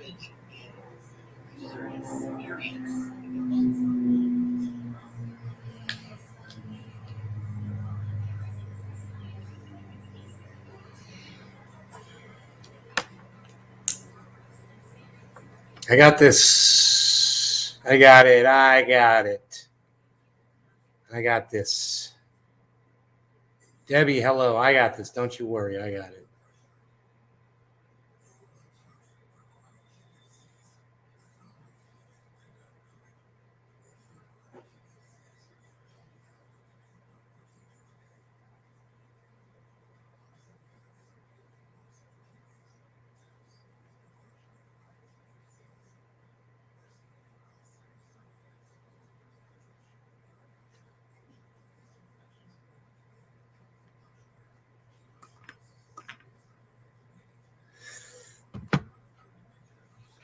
I got this. I got it. I got it. I got this. Debbie, hello. I got this. Don't you worry. I got it.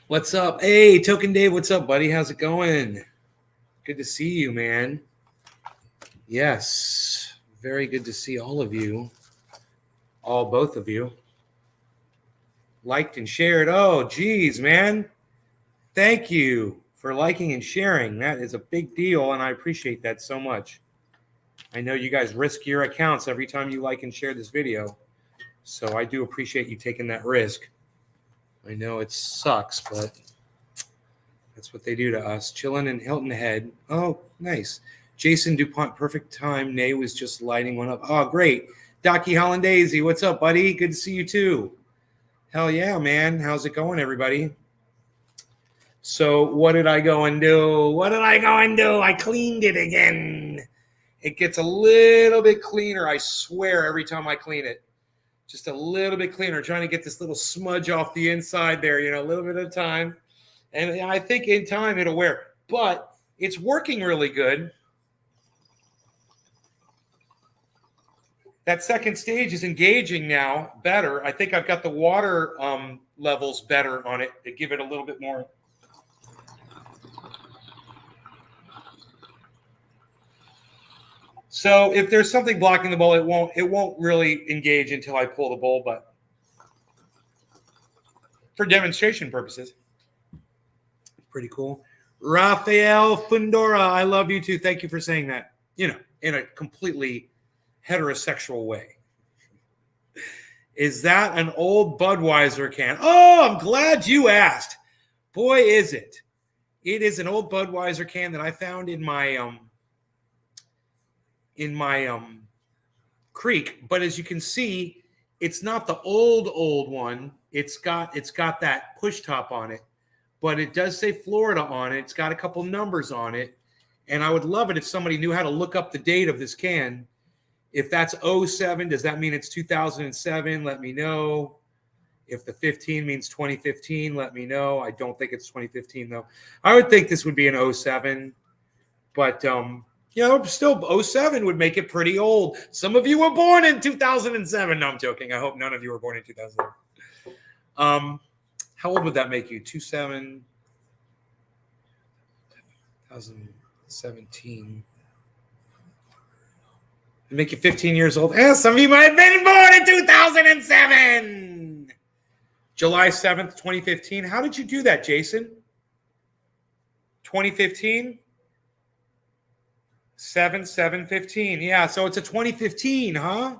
What's up? Hey, Token Dave, what's up, buddy? How's it going? Good to see you, man. Yes, very good to see all of you. Both of you. Liked and shared. Oh, geez, man. Thank you for liking and sharing. That is a big deal, and I appreciate that so much. I know you guys risk your accounts every time you like and share this video, so I do appreciate you taking that risk. I know it sucks, but that's what they do to us. Chilling in Hilton Head. Oh, nice. Jason DuPont, perfect time. Nay was just lighting one up. Oh, great. Docky Hollandaise, what's up, buddy? Good to see you too. Hell yeah, man. How's it going, everybody? So what did I go and do? I cleaned it again. It gets a little bit cleaner, I swear, every time I clean it. Just a little bit cleaner, trying to get this little smudge off the inside there, a little bit at a time. And I think in time it'll wear. But it's working really good. That second stage is engaging now better. I think I've got the water levels better on it to give it a little bit more. So if there's something blocking the bowl, it won't really engage until I pull the bowl, but for demonstration purposes, pretty cool. Rafael Fundora, I love you too. Thank you for saying that, in a completely heterosexual way. Is that an old Budweiser can? Oh, I'm glad you asked. Boy, is it. It is an old Budweiser can that I found in my creek, but as you can see, it's not the old one. It's got that push top on it, but it does say Florida on it. It's got a couple numbers on it, and I would love it if somebody knew how to look up the date of this can. If that's 07, does that mean it's 2007? Let me know. If the 15 means 2015, let me know. I don't think it's 2015 though. I would think this would be an 07, but still 07 would make it pretty old. Some of you were born in 2007. No, I'm joking. I hope none of you were born in 2007. How old would that make you? 2017. It'd make you 15 years old. Some of you might have been born in 2007. July 7th, 2015. How did you do that, Jason? 2015? 7/7/15. Yeah, so it's a 2015, huh?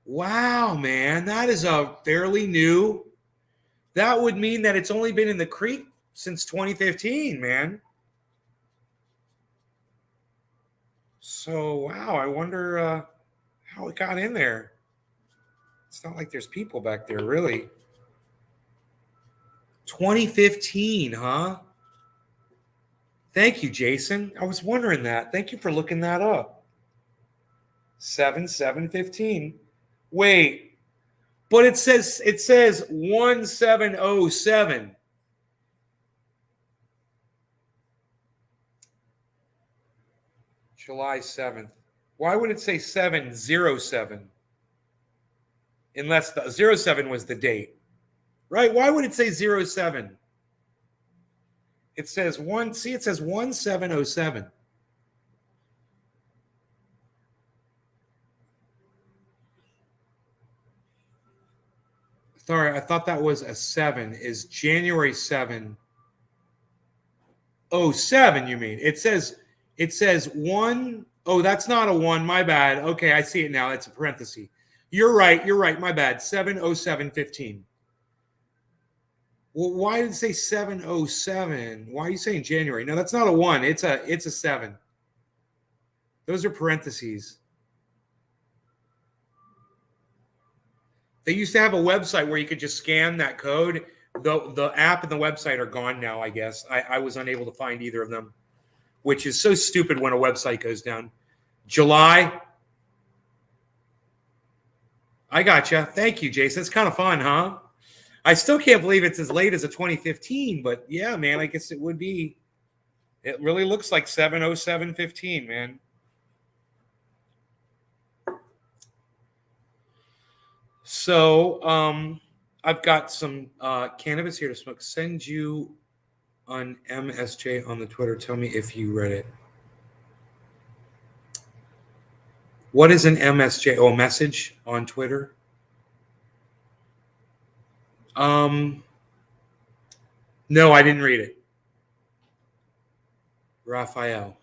Wow, man. That is a fairly new. That would mean that it's only been in the creek since 2015, man. So, wow, I wonder how it got in there. It's not like there's people back there, really. 2015, huh? Thank you, Jason. I was wondering that. Thank you for looking that up. 7/7/15. Wait, but it says 1707. July 7th. Why would it say 7/07? Unless the 07 was the date. Right? Why would it say 07? It says 1707. Sorry, I thought that was a 7. Is January 7? Oh, 7, you mean? It says 1. Oh, that's not a 1. My bad. Okay, I see it now. It's a parenthesis. You're right. My bad. 7/07/15. Well, why did it say 7/07? Why are you saying January? No, that's not a 1. It's a 7. Those are parentheses. They used to have a website where you could just scan that code. The app and the website are gone now, I guess. I was unable to find either of them, which is so stupid when a website goes down. July. I gotcha. Thank you, Jason. It's kind of fun, huh? I still can't believe it's as late as a 2015, but yeah, man, I guess it would be. It really looks like 7/07/15, man. So I've got some cannabis here to smoke. Send you on MSJ on the Twitter. Tell me if you read it. What is an MSJ? Oh, a message on Twitter? No, I didn't read it. Raphael.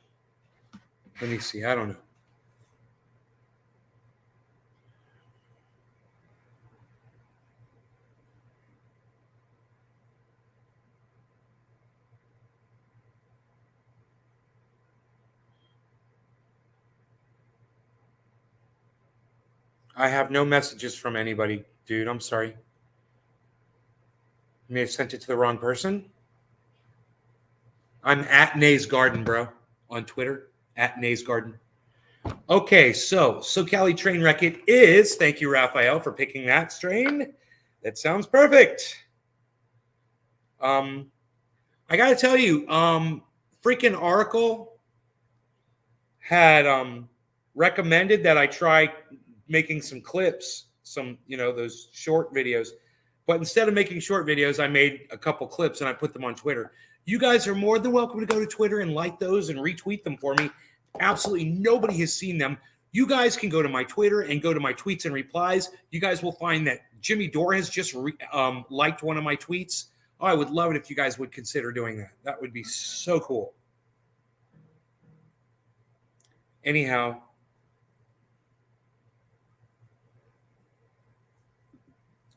Let me see. I don't know. I have no messages from anybody, dude. I'm sorry. You may have sent it to the wrong person. I'm at Nay's Garden, bro, on Twitter. At Nay's Garden. Okay, so Cali train wreck it is. Thank you, Raphael, for picking that strain. That sounds perfect. I gotta tell you, freaking Oracle had recommended that I try making some clips, some those short videos. But instead of making short videos, I made a couple clips and I put them on Twitter. You guys are more than welcome to go to Twitter and like those and retweet them for me. Absolutely nobody has seen them. You guys can go to my Twitter and go to my tweets and replies. You guys will find that Jimmy Dore has just liked one of my tweets. Oh, I would love it if you guys would consider doing that. That would be so cool. Anyhow,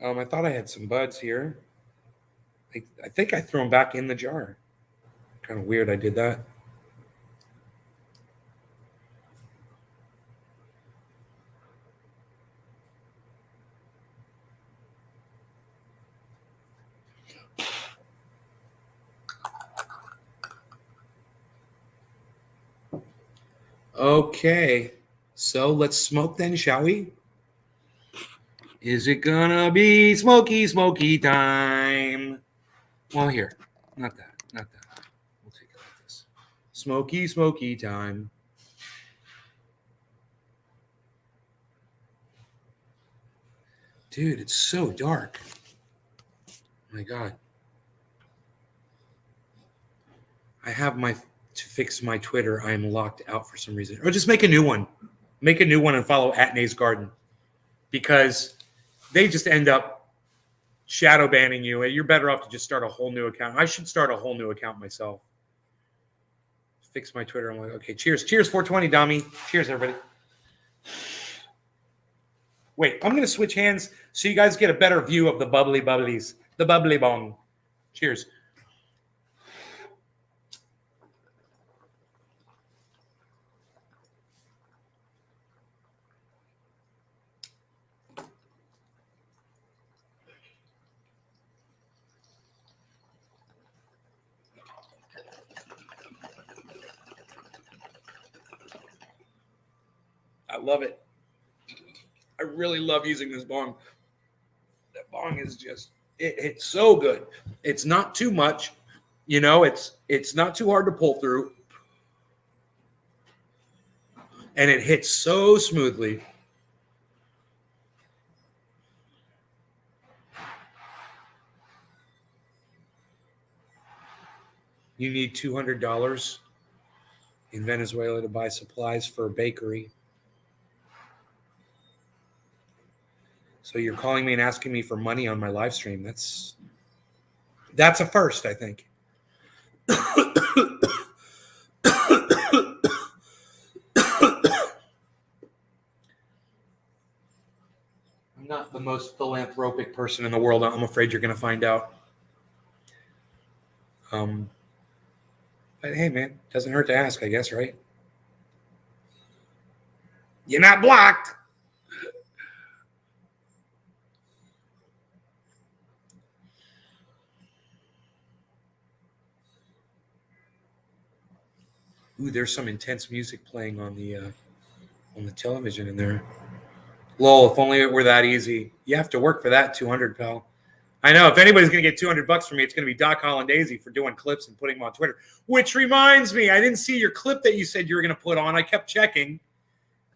I thought I had some buds here. I think I threw them back in the jar. Kind of weird I did that. Okay, so let's smoke then, shall we? Is it gonna be smoky time? Well, here, not that. We'll take it like this. Smoky time. Dude, it's so dark. My God. I have to fix my Twitter. I am locked out for some reason. Or just make a new one. Make a new one and follow at Nay's Garden. Because they just end up shadow banning you. You're better off to just start a whole new account. I should start a whole new account myself. Fix my Twitter. I'm like, okay, cheers. Cheers, 420, Dami. Cheers, everybody. Wait, I'm going to switch hands so you guys get a better view of the bubbly bubblies. The bubbly bong. Cheers. I love it. I really love using this bong. That bong is just it's so good. It's not too much, it's not too hard to pull through, and it hits so smoothly. You need $200 in Venezuela to buy supplies for a bakery. So you're calling me and asking me for money on my live stream. That's a first, I think. I'm not the most philanthropic person in the world. I'm afraid you're going to find out. But hey, man, doesn't hurt to ask, I guess, right? You're not blocked. Ooh, there's some intense music playing on the television in there. Lol, if only it were that easy. You have to work for that 200, pal. I know. If anybody's going to get $200 from me, it's going to be Doc Hollandaise for doing clips and putting them on Twitter. Which reminds me, I didn't see your clip that you said you were going to put on. I kept checking.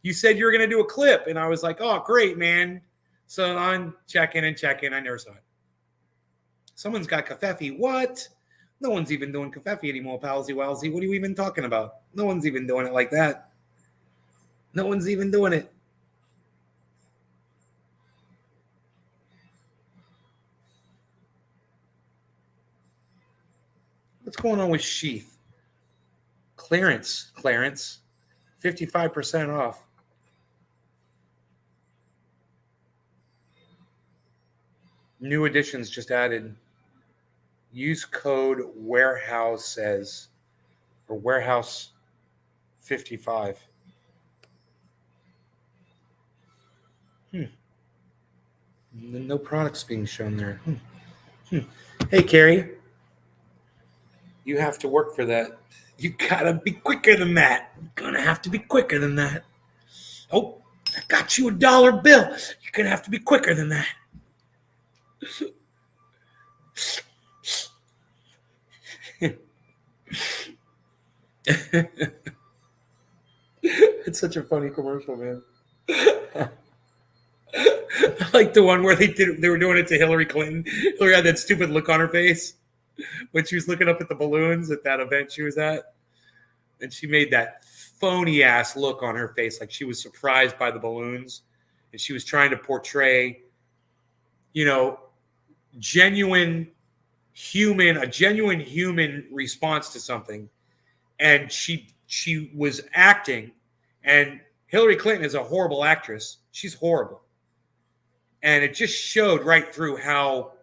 You said you were going to do a clip, and I was like, oh, great, man. So I'm checking. I never saw it. Someone's got Covfefe. What? No one's even doing Covfefe anymore, palsy walsy. What are you even talking about? No one's even doing it like that. No one's even doing it. What's going on with Sheath? Clearance, Clarence. 55% off. New editions just added. Use code warehouse says, or warehouse 55. No products being shown there. Hey, Carrie, you have to work for that. You gotta be quicker than that. You're gonna have to be quicker than that. Oh, I got you $1 bill. You're gonna have to be quicker than that. It's such a funny commercial, man. I like the one where they were doing it to Hillary Clinton. Hillary had that stupid look on her face when she was looking up at the balloons at that event she was at. And she made that phony ass look on her face, like she was surprised by the balloons. And she was trying to portray, a genuine human response to something. And she was acting, and Hillary Clinton is a horrible actress. She's horrible. And it just showed right through how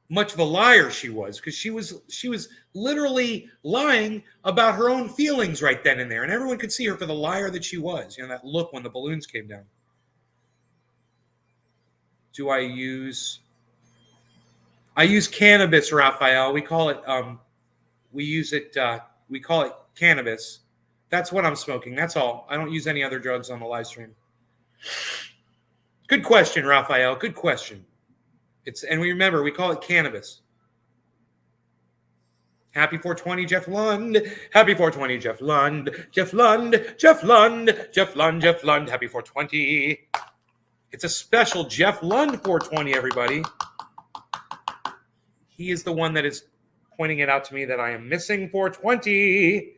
much of a liar she was, because she was literally lying about her own feelings right then and there, and everyone could see her for the liar that she was. That look when the balloons came down. Do I use cannabis, Raphael? We call it we call it cannabis. That's what I'm smoking. That's all. I don't use any other drugs on the live stream. Good question, Raphael. Good question. And we remember, we call it cannabis. Happy 420, Jeff Lund. Happy 420, Jeff Lund. Jeff Lund. Jeff Lund. Jeff Lund. Jeff Lund. Happy 420. It's a special Jeff Lund 420, everybody. He is the one that is pointing it out to me that I am missing 420.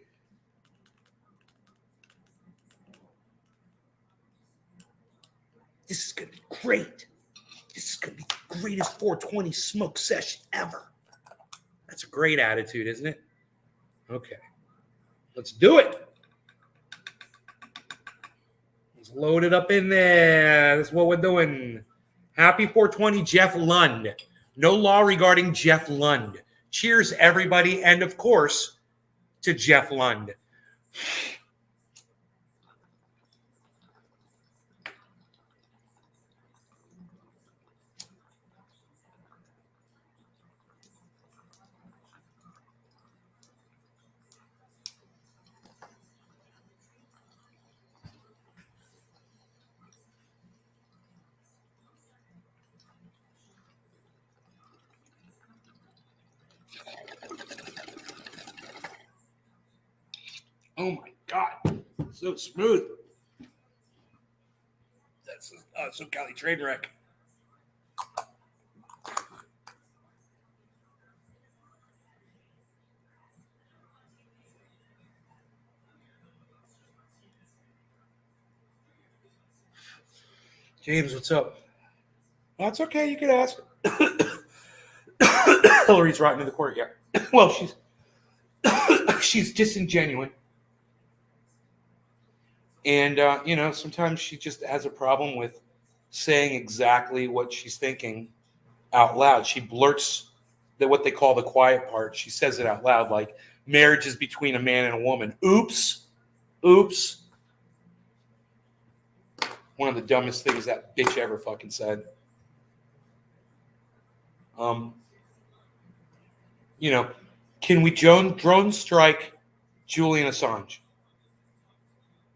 This is going to be great. This is going to be the greatest 420 smoke session ever. That's a great attitude, isn't it? Okay. Let's do it. Let's load it up in there. That's what we're doing. Happy 420, Jeff Lund. No law regarding Jeff Lund. Cheers, everybody. And, of course, to Jeff Lund. Oh my God, so smooth. That's so Cali train wreck. James, what's up? That's okay. You can ask. Hillary's right into the court. Yeah. Well, she's disingenuous, and sometimes she just has a problem with saying exactly what she's thinking out loud. She blurts what they call the quiet part. She says it out loud, like marriage is between a man and a woman. Oops, oops. One of the dumbest things that bitch ever fucking said. Can we drone strike Julian Assange,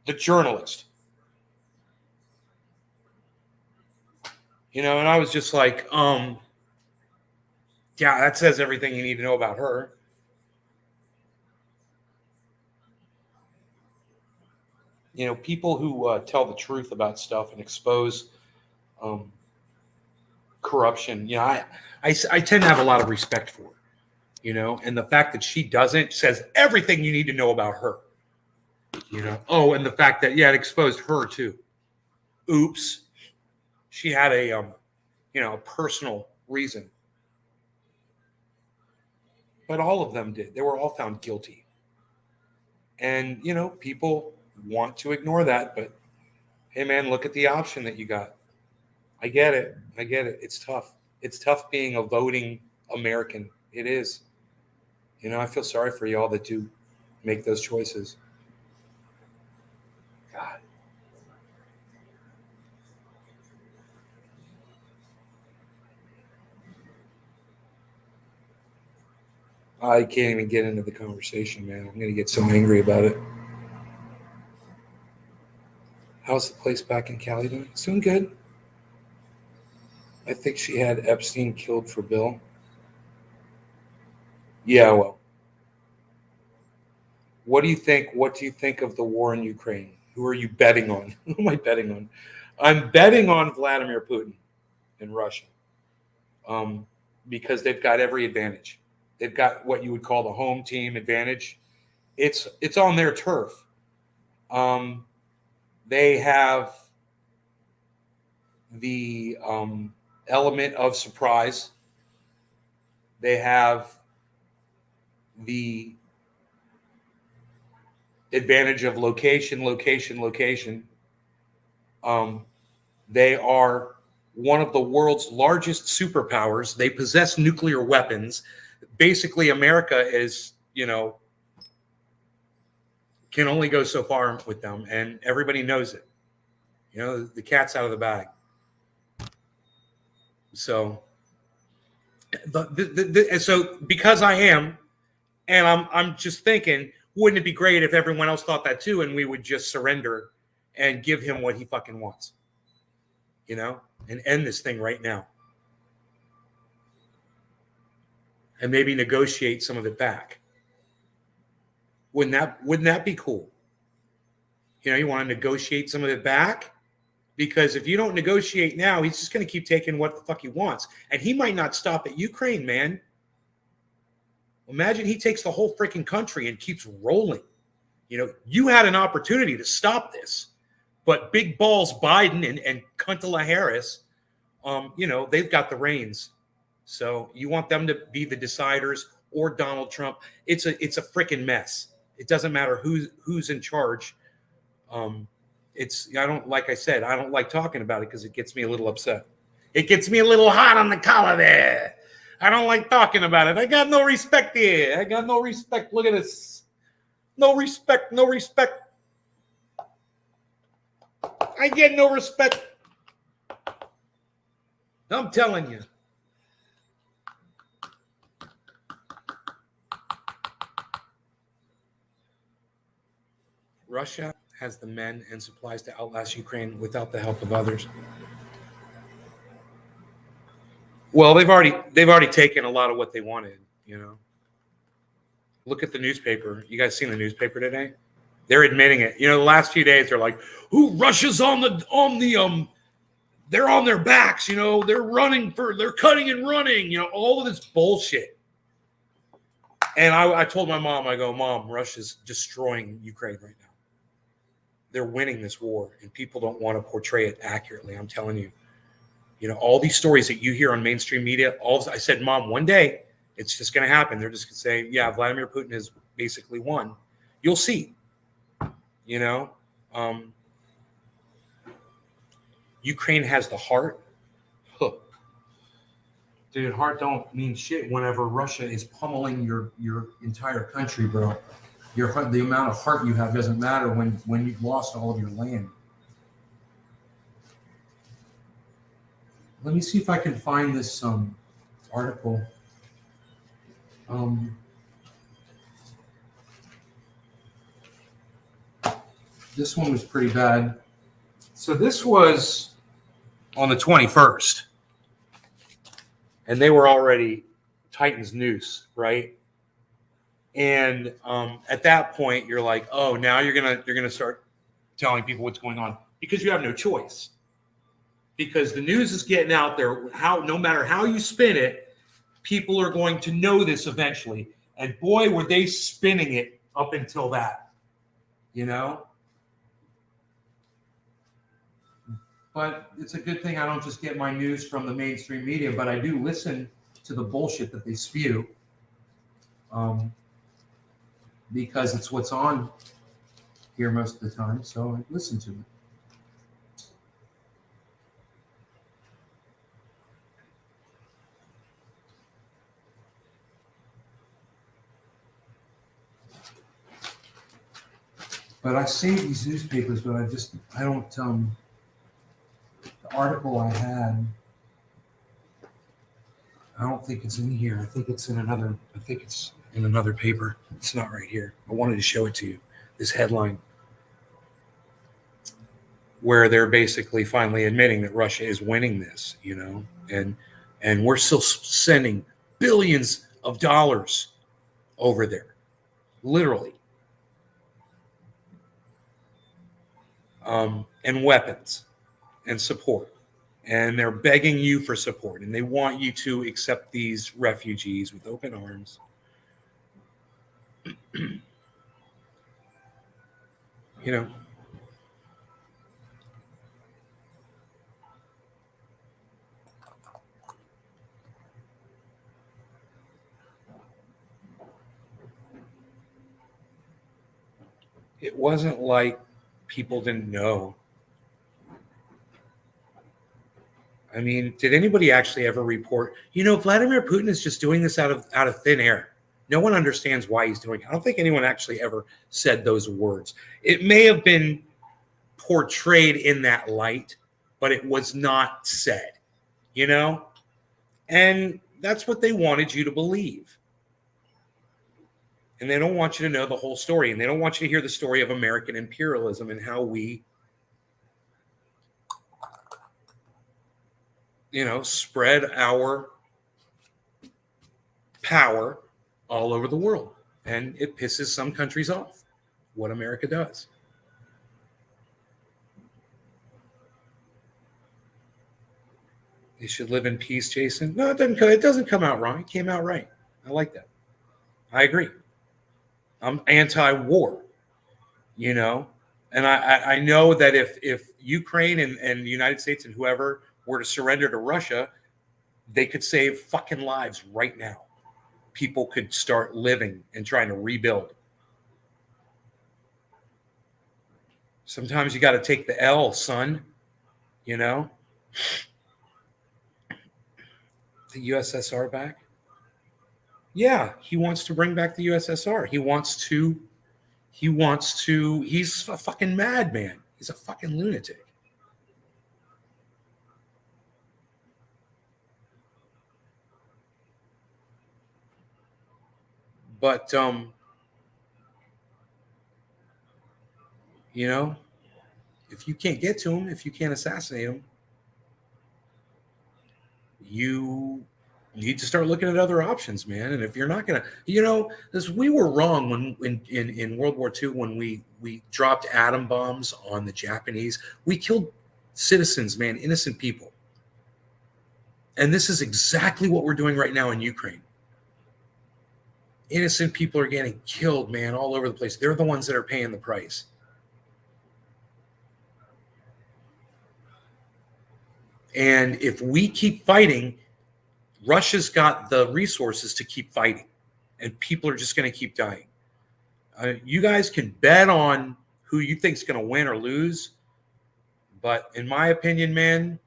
the journalist? And I was just like, yeah, that says everything you need to know about her. People who tell the truth about stuff and expose corruption, I tend to have a lot of respect for her, and the fact that she doesn't says everything you need to know about her, Oh, and the fact that, it exposed her too. Oops. She had a personal reason. But all of them did. They were all found guilty. And, people want to ignore that, but hey, man, look at the option that you got. I get it. It's tough. It's tough being a voting American. It is. I feel sorry for y'all that do make those choices. God. I can't even get into the conversation, man. I'm going to get so angry about it. How's the place back in Cali doing? It's doing good. I think she had Epstein killed for Bill. Yeah, well. What do you think? What do you think of the war in Ukraine? Who are you betting on? Who am I betting on? I'm betting on Vladimir Putin in Russia, because they've got every advantage. They've got what you would call the home team advantage. It's on their turf. They have the element of surprise. They have the advantage of location. They are one of the world's largest superpowers. They possess nuclear weapons. Basically, America is, can only go so far with them, and everybody knows it. The cat's out of the bag. So, so because I am, and I'm just thinking, wouldn't it be great if everyone else thought that too, and we would just surrender and give him what he fucking wants, and end this thing right now, and maybe negotiate some of it back. Wouldn't that be cool? You want to negotiate some of it back, because if you don't negotiate now, he's just going to keep taking what the fuck he wants, and he might not stop at Ukraine, man. Imagine he takes the whole freaking country and keeps rolling. You had an opportunity to stop this, but big balls Biden and Kamala Harris, they've got the reins. So you want them to be the deciders, or Donald Trump. It's a freaking mess. It doesn't matter who's in charge. Like I said, I don't like talking about it because it gets me a little upset. It gets me a little hot on the collar there. I don't like talking about it. I got no respect here. I got no respect. Look at this. No respect. I get no respect. I'm telling you. Russia has the men and supplies to outlast Ukraine without the help of others. Well, they've already taken a lot of what they wanted, Look at the newspaper. You guys seen the newspaper today? They're admitting it. The last few days they're like, Russia's on the they're on their backs, they're cutting and running, all of this bullshit. And I told my mom, I go, Mom, Russia's destroying Ukraine right now. they're winning this war, and people don't want to portray it accurately. I'm telling you, all these stories that you hear on mainstream media, I said, Mom, one day it's just going to happen. They're just going to say, yeah, Vladimir Putin has basically won. You'll see, Ukraine has the heart. Huh. Dude, heart don't mean shit whenever Russia is pummeling your entire country, bro. The amount of heart you have doesn't matter when you've lost all of your land. Let me see if I can find this article. This one was pretty bad. So this was on the 21st. And they were already Titan's noose, right? And at that point, you're like, oh, now you're gonna start telling people what's going on, because you have no choice. Because the news is getting out there. No matter how you spin it, people are going to know this eventually. And boy, were they spinning it up until that, But it's a good thing I don't just get my news from the mainstream media, but I do listen to the bullshit that they spew, because it's what's on here most of the time. So I listen to it. But I save these newspapers, but I don't, the article I had, I don't think it's in here. I think it's in another paper. It's not right here. I wanted to show it to you. This headline, where they're basically finally admitting that Russia is winning this, and we're still sending billions of dollars over there, literally. And weapons and support. And they're begging you for support. And they want you to accept these refugees with open arms. It wasn't like people didn't know. I mean, did anybody actually ever report, Vladimir Putin is just doing this out of thin air. No one understands why he's doing it. I don't think anyone actually ever said those words. It may have been portrayed in that light, but it was not said, And that's what they wanted you to believe. And they don't want you to know the whole story. And they don't want you to hear the story of American imperialism and how we, spread our power all over the world. And it pisses some countries off what America does. They should live in peace, Jason. No, it doesn't come out wrong. It came out right. I like that. I agree. I'm anti-war, and I know that if Ukraine and the United States and whoever were to surrender to Russia, they could save fucking lives right now. People could start living and trying to rebuild. Sometimes you got to take the L, son, The USSR back? Yeah, he wants to bring back the USSR. He's a fucking madman. He's a fucking lunatic. But, if you can't get to him, if you can't assassinate him, you need to start looking at other options, man. And if you're not going to, we were wrong when in World War II, when we dropped atom bombs on the Japanese. We killed citizens, man, innocent people. And this is exactly what we're doing right now in Ukraine. Innocent people are getting killed, man, all over the place. They're the ones that are paying the price. And if we keep fighting, Russia's got the resources to keep fighting, and people are just going to keep dying. You guys can bet on who you think is going to win or lose, but in my opinion, man,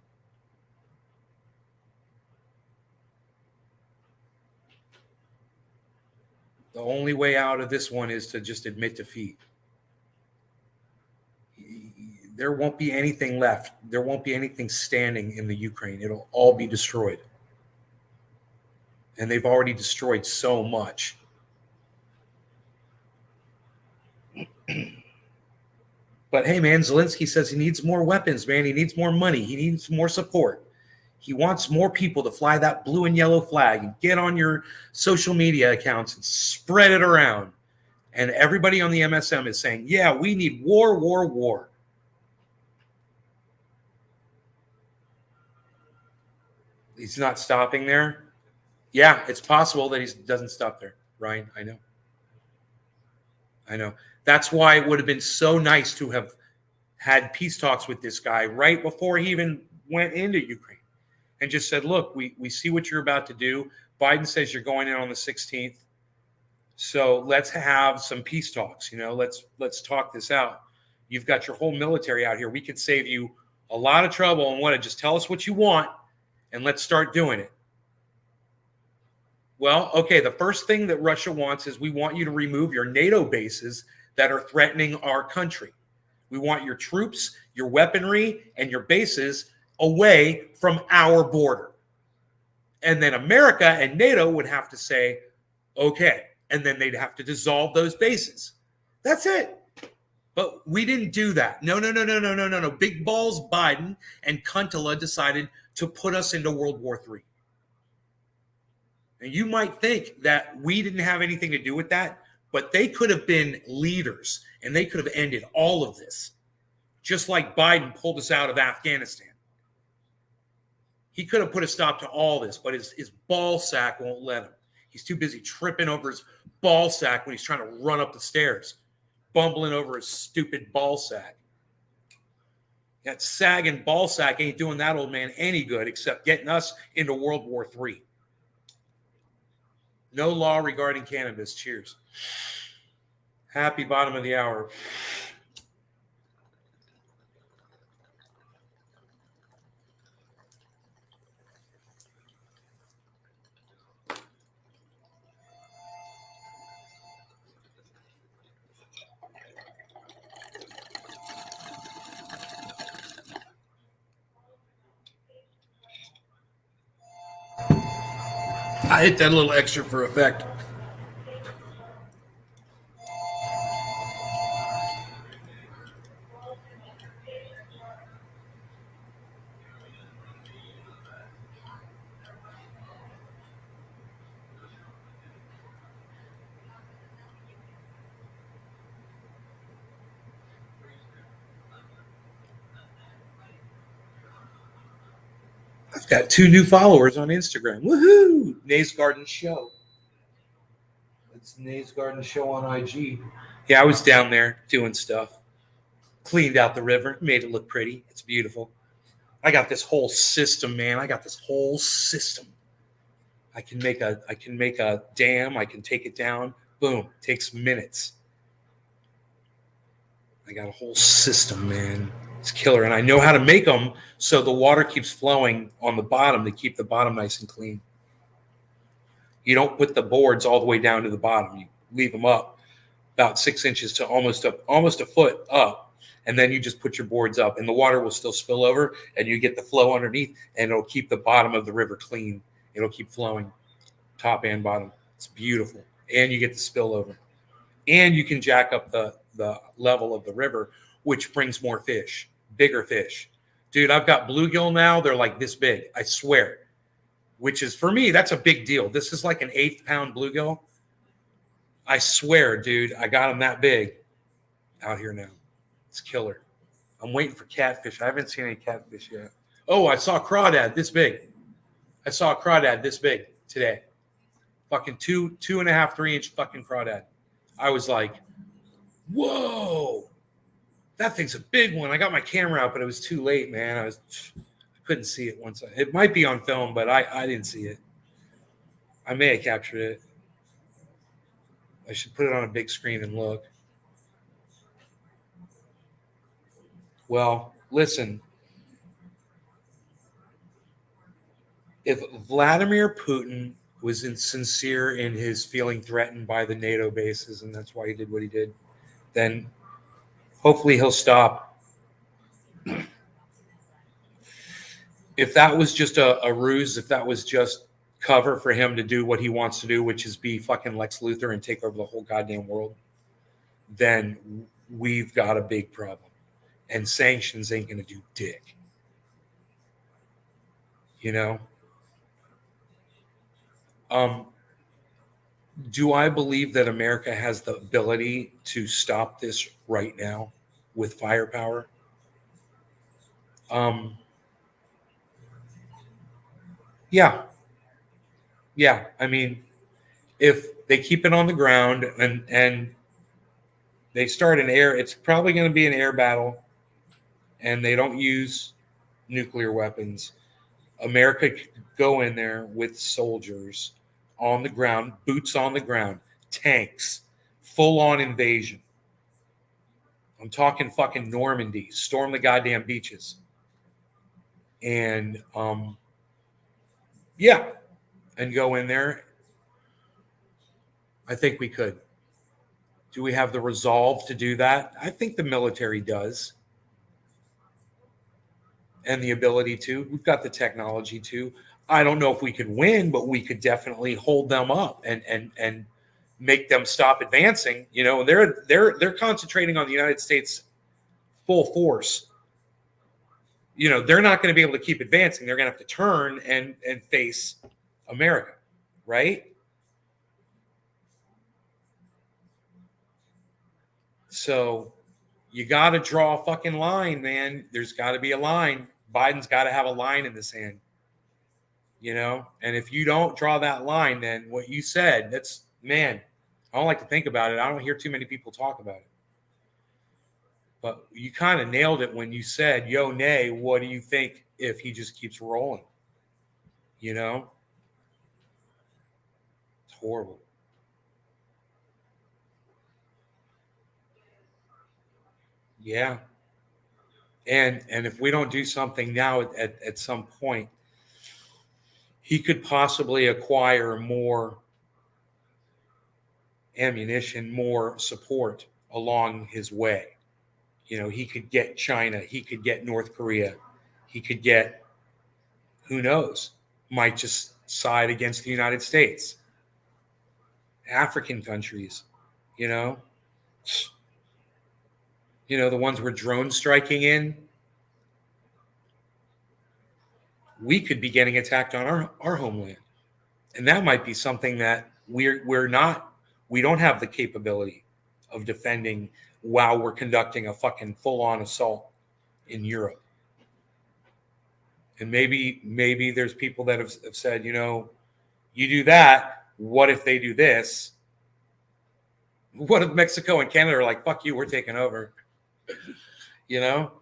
the only way out of this one is to just admit defeat. There won't be anything left. There won't be anything standing in the Ukraine. It'll all be destroyed. And they've already destroyed so much. But hey, man, Zelensky says he needs more weapons, man. He needs more money. He needs more support. He wants more people to fly that blue and yellow flag and get on your social media accounts and spread it around. And everybody on the MSM is saying, yeah, we need war, war, war. He's not stopping there. Yeah, it's possible that he doesn't stop there, Ryan. I know. That's why it would have been so nice to have had peace talks with this guy right before he even went into Ukraine and just said, look, we see what you're about to do. Biden says you're going in on the 16th. So let's have some peace talks. Let's talk this out. You've got your whole military out here. We could save you a lot of trouble and just tell us what you want and let's start doing it. Well, okay, the first thing that Russia wants is we want you to remove your NATO bases that are threatening our country. We want your troops, your weaponry, and your bases away from our border. And then America and NATO would have to say, okay, and then they'd have to dissolve those bases. That's it. But we didn't do that. No. Big balls Biden and Kuntala decided to put us into World War III. And you might think that we didn't have anything to do with that, but they could have been leaders and they could have ended all of this, just like Biden pulled us out of Afghanistan. He could have put a stop to all this, but his ball sack won't let him. He's too busy tripping over his ball sack when he's trying to run up the stairs, bumbling over his stupid ball sack. That sagging ball sack ain't doing that old man any good except getting us into World War III. No law regarding cannabis. Cheers. Happy bottom of the hour. I hit that a little extra for effect. I've got 2 new followers on Instagram. Woohoo! Nays Garden Show. It's Nays Garden Show on IG. Yeah, I was down there doing stuff. Cleaned out the river, made it look pretty. It's beautiful. I got this whole system, man. I got this whole system. I can make a dam. I can take it down. Boom. Takes minutes. I got a whole system, man. It's killer. And I know how to make them so the water keeps flowing on the bottom to keep the bottom nice and clean. You don't put the boards all the way down to the bottom. You leave them up about 6 inches to almost a foot up. And then you just put your boards up and the water will still spill over and you get the flow underneath and it'll keep the bottom of the river clean. It'll keep flowing top and bottom. It's beautiful. And you get the spillover. And you can jack up the level of the river, which brings more fish, bigger fish. Dude, I've got bluegill now. They're like this big, I swear, which is, for me, that's a big deal. This is like an 8-pound bluegill. I swear, dude, I got them that big out here now. It's killer. I'm waiting for catfish. I haven't seen any catfish yet. Oh, I saw a crawdad this big. I saw a crawdad this big today. Fucking 2.5, 3-inch fucking crawdad. I was like, whoa, that thing's a big one. I got my camera out, but it was too late, man. I couldn't see it once. It might be on film, but I didn't see it. I may have captured it. I should put it on a big screen and look. Well, listen. If Vladimir Putin was sincere in his feeling threatened by the NATO bases, and that's why he did what he did, then hopefully he'll stop. If that was just a ruse, if that was just cover for him to do what he wants to do, which is be fucking Lex Luthor and take over the whole goddamn world, then we've got a big problem. And sanctions ain't going to do dick. You know? Do I believe that America has the ability to stop this right now with firepower? Yeah. Yeah. I mean, if they keep it on the ground and they start an air, it's probably going to be an air battle, and they don't use nuclear weapons. America could go in there with soldiers on the ground, boots on the ground, tanks, full on invasion. I'm talking fucking Normandy, storm the goddamn beaches. And yeah, and go in there. I think we could. Do we have the resolve to do that? I think the military does. And the ability to. We've got the technology to. I don't know if we could win, but we could definitely hold them up and make them stop advancing. You know, they're concentrating on the United States full force. You know, they're not going to be able to keep advancing. They're going to have to turn and face America, right? So you got to draw a fucking line, man. There's got to be a line. Biden's got to have a line in the sand, you know? And if you don't draw that line, then what you said, that's, man, I don't like to think about it. I don't hear too many people talk about it. But you kind of nailed it when you said, yo, Nay, what do you think if he just keeps rolling? You know? It's horrible. Yeah. And if we don't do something now at some point, he could possibly acquire more ammunition, more support along his way. You know, he could get China, he could get North Korea, he could get, who knows, might just side against the United States, African countries, you know, the ones we're drone striking in. We could be getting attacked on our homeland. And that might be something that we don't have the capability of defending while we're conducting a fucking full-on assault in Europe. And maybe there's people that have said, you know, you do that, what if they do this? What if Mexico and Canada are like, fuck you, we're taking over? You know?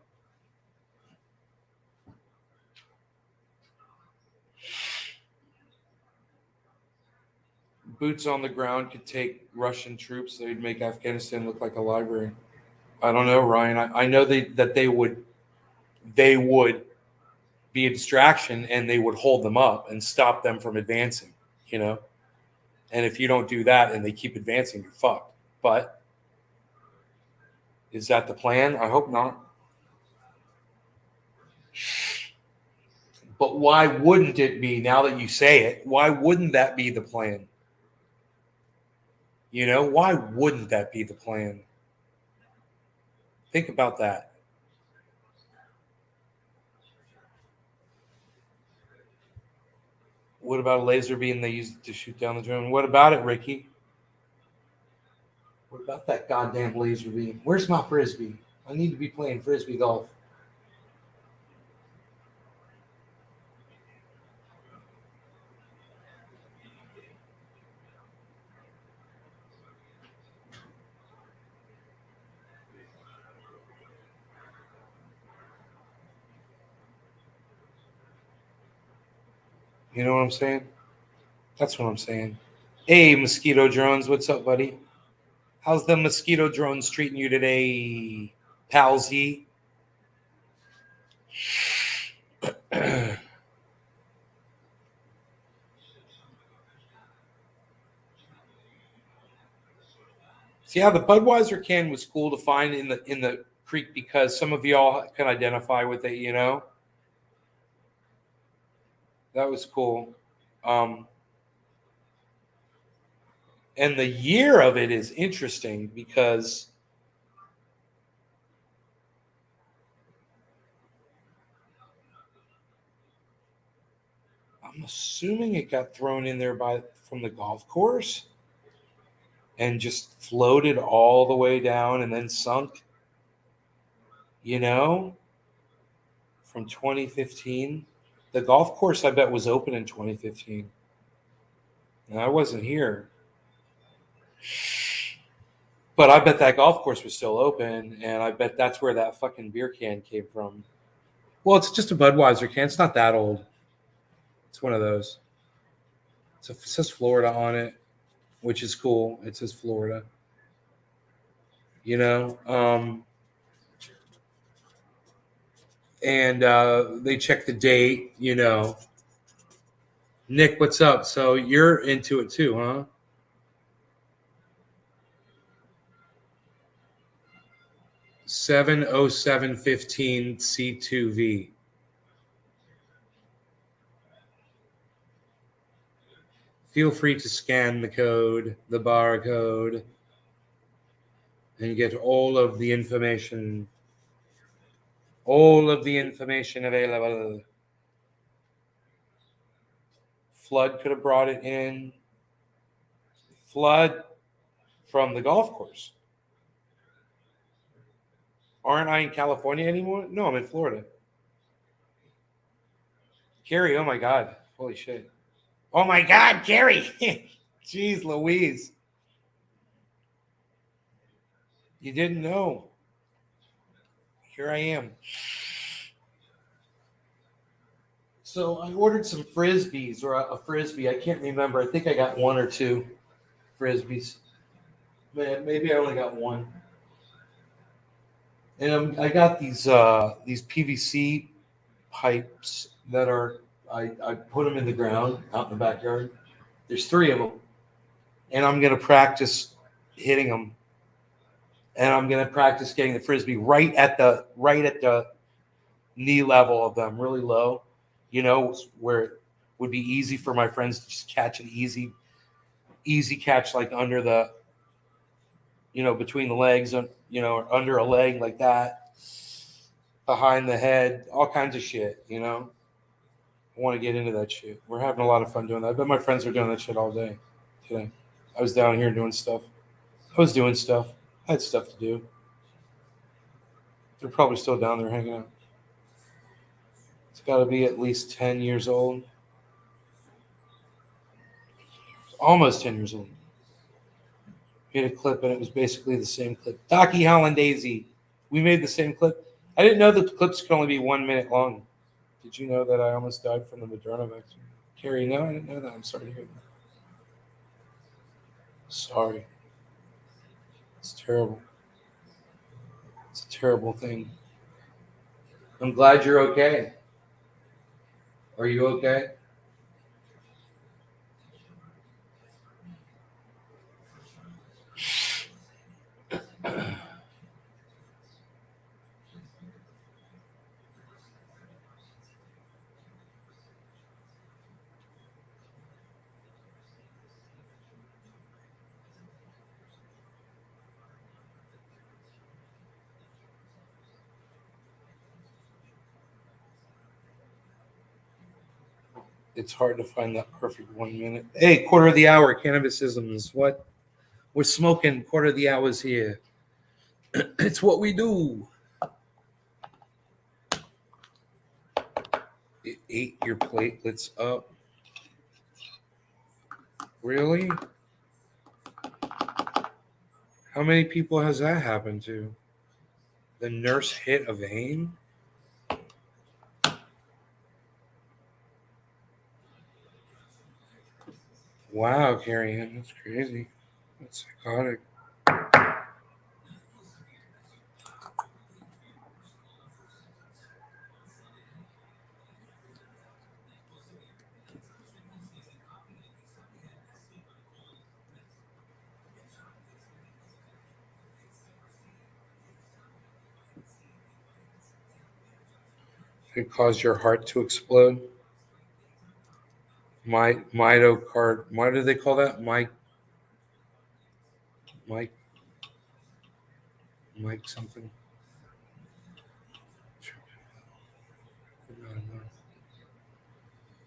Boots on the ground could take Russian troops. They'd make Afghanistan look like a library. I don't know, Ryan. I know that they would be a distraction, and they would hold them up and stop them from advancing, you know? And if you don't do that and they keep advancing, you're fucked. But is that the plan? I hope not. But why wouldn't it be, now that you say it, why wouldn't that be the plan? You know, why wouldn't that be the plan? Think about that. What about a laser beam they used to shoot down the drone? What about it, Ricky? What about that goddamn laser beam? Where's my frisbee? I need to be playing frisbee golf. You know what I'm saying? That's what I'm saying. Hey, mosquito drones, what's up, buddy? How's the mosquito drones treating you today, palsy? See how the Budweiser can was cool to find in the creek because some of y'all can identify with it, you know. That was cool. And the year of it is interesting because I'm assuming it got thrown in there from the golf course and just floated all the way down and then sunk, you know, from 2015. The golf course, I bet, was open in 2015. And I wasn't here. But I bet that golf course was still open, and I bet that's where that fucking beer can came from. Well, it's just a Budweiser can. It's not that old. It's one of those. It says Florida on it, which is cool. It says Florida. You know? And they check the date, you know. Nick, what's up? So you're into it too, huh? 70715 C2V. Feel free to scan the code, the barcode, and get all of the information available. Flood could have brought it in. Flood from the golf course. Aren't I in California anymore? No, I'm in Florida. Carrie, oh my God. Holy shit. Oh my God, Carrie. Jeez Louise. You didn't know. Here I am. So I ordered some Frisbees or a Frisbee. I can't remember. I think I got one or two Frisbees. Maybe I only got one. And I got these PVC pipes that are I put them in the ground out in the backyard. There's 3 of them, and I'm gonna practice hitting them, and I'm gonna practice getting the Frisbee right at the knee level of them, really low, you know, where it would be easy for my friends to just catch an easy catch, like under the, you know, between the legs, you know, or under a leg like that, behind the head, all kinds of shit, you know. I want to get into that shit. We're having a lot of fun doing that. I bet my friends are doing that shit all day today. I was down here doing stuff. I had stuff to do. They're probably still down there hanging out. It's got to be at least 10 years old. Almost 10 years old. Made a clip, and it was basically the same clip. Docky Hollandaise. We made the same clip. I didn't know that the clips could only be 1 minute long. Did you know that I almost died from the Moderna vaccine? Carrie, no, I didn't know that. I'm sorry to hear that. Sorry. It's terrible. It's a terrible thing. I'm glad you're okay. Are you okay? It's hard to find that perfect 1 minute. Hey, quarter of the hour, cannabisisms. What? We're smoking quarter of the hours here. It's what we do. It ate your platelets up. Really? How many people has that happened to? The nurse hit a vein? Wow, Carrie Ann, that's crazy. That's psychotic. It caused your heart to explode. Mitocard. Why do they call that? Mike, Mike something.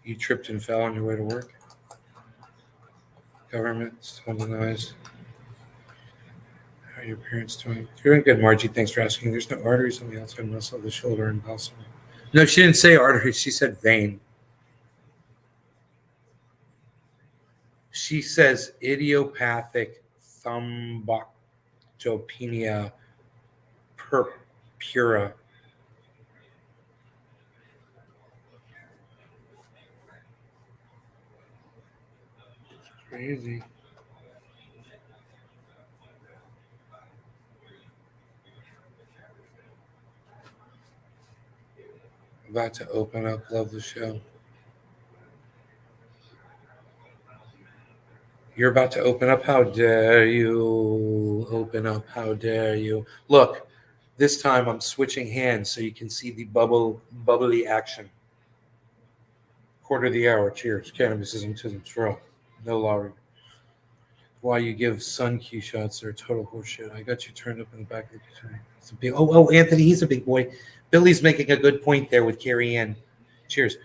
You tripped and fell on your way to work. Government still denies. How are your parents doing? Doing good, Margie. Thanks for asking. There's no arteries on the outside muscle of the shoulder and muscle. No, she didn't say arteries. She said vein. She says idiopathic thrombocytopenia purpura. Crazy. About to open up. Love the show. You're about to open up. How dare you open up? How dare you? Look, this time I'm switching hands so you can see the bubbly action. Quarter of the hour. Cheers. Cannabis isn't for all. No law. Why you give sun Q shots? They're total horseshit. I got you turned up in the back of the kitchen. It's a big. Oh, Anthony, he's a big boy. Billy's making a good point there with Carrie Ann. Cheers.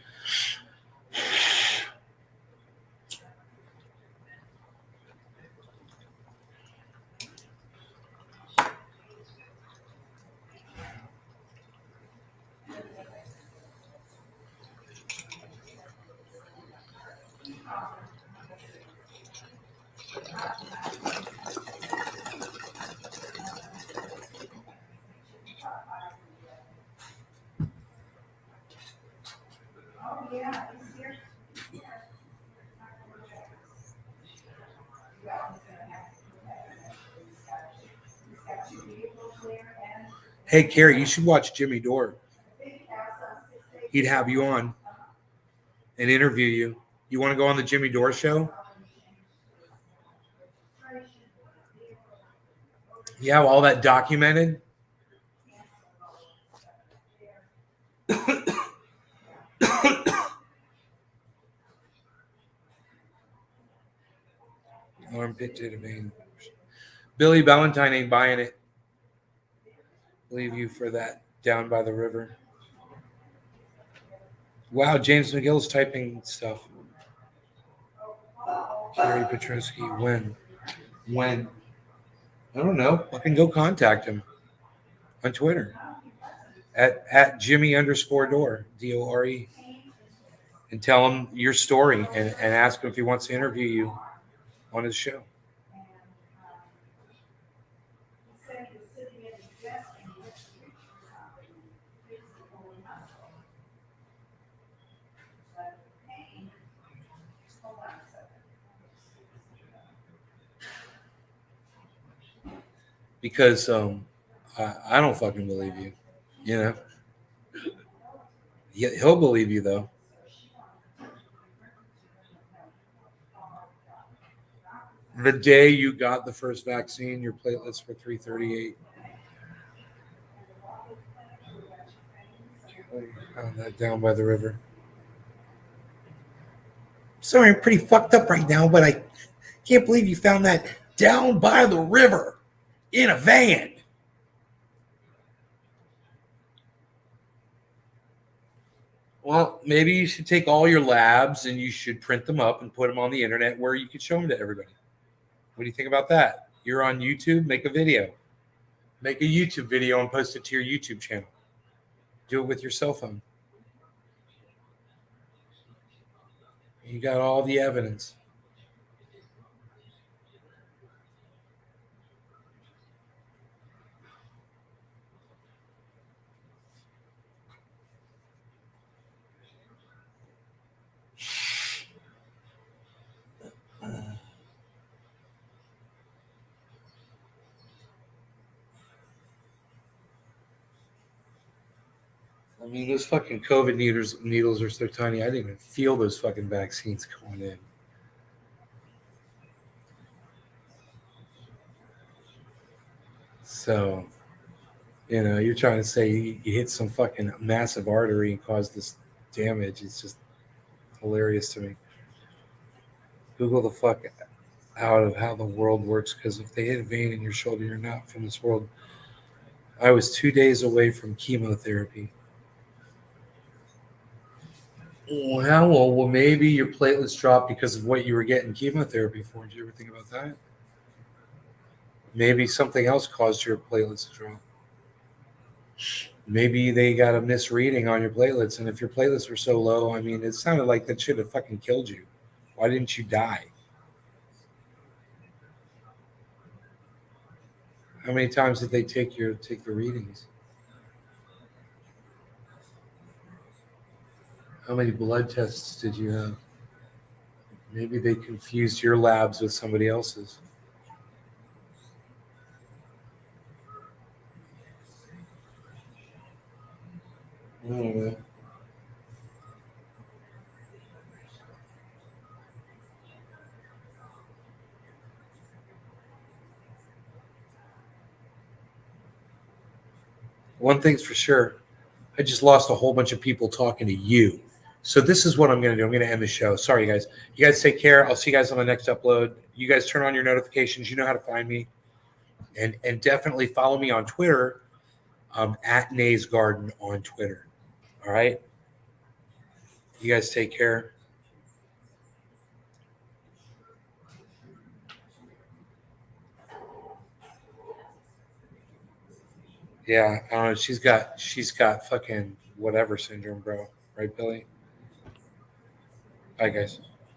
Hey, Carrie, you should watch Jimmy Dore. He'd have you on and interview you. You want to go on the Jimmy Dore show? Yeah, all that documented. Armpit data vein. Billy Valentine ain't buying it. Leave you for that down by the river. Wow, James McGill's typing stuff. Kerry Petrovsky, when? When? I don't know. I can go contact him on Twitter at Jimmy_Dore, Dore, and tell him your story and ask him if he wants to interview you on his show. Because I don't fucking believe you. You know? He'll believe you, though. The day you got the first vaccine, your platelets were 338. Found that down by the river. Sorry, I'm pretty fucked up right now, but I can't believe you found that down by the river in a van. Well, maybe you should take all your labs and you should print them up and put them on the internet where you could show them to everybody. What do you think about that? You're on YouTube, make a video. Make a YouTube video and post it to your YouTube channel. Do it with your cell phone. You got all the evidence. I mean, those fucking COVID needles are so tiny. I didn't even feel those fucking vaccines going in. So, you're trying to say you hit some fucking massive artery and cause this damage. It's just hilarious to me. Google the fuck out of how the world works, because if they hit a vein in your shoulder, you're not from this world. I was 2 days away from chemotherapy. Well, maybe your platelets dropped because of what you were getting chemotherapy for. Did you ever think about that? Maybe something else caused your platelets to drop. Maybe they got a misreading on your platelets, and if your platelets were so low, I mean, it sounded like that should have fucking killed you. Why didn't you die? How many times did they take the readings? How many blood tests did you have? Maybe they confused your labs with somebody else's. Mm. One thing's for sure, I just lost a whole bunch of people talking to you. So this is what I'm going to do. I'm going to end the show. Sorry, guys. You guys take care. I'll see you guys on the next upload. You guys turn on your notifications. You know how to find me. And definitely follow me on Twitter, at Nays Garden on Twitter. All right? You guys take care. Yeah, I don't know. She's got fucking whatever syndrome, bro. Right, Billy? Bye, guys.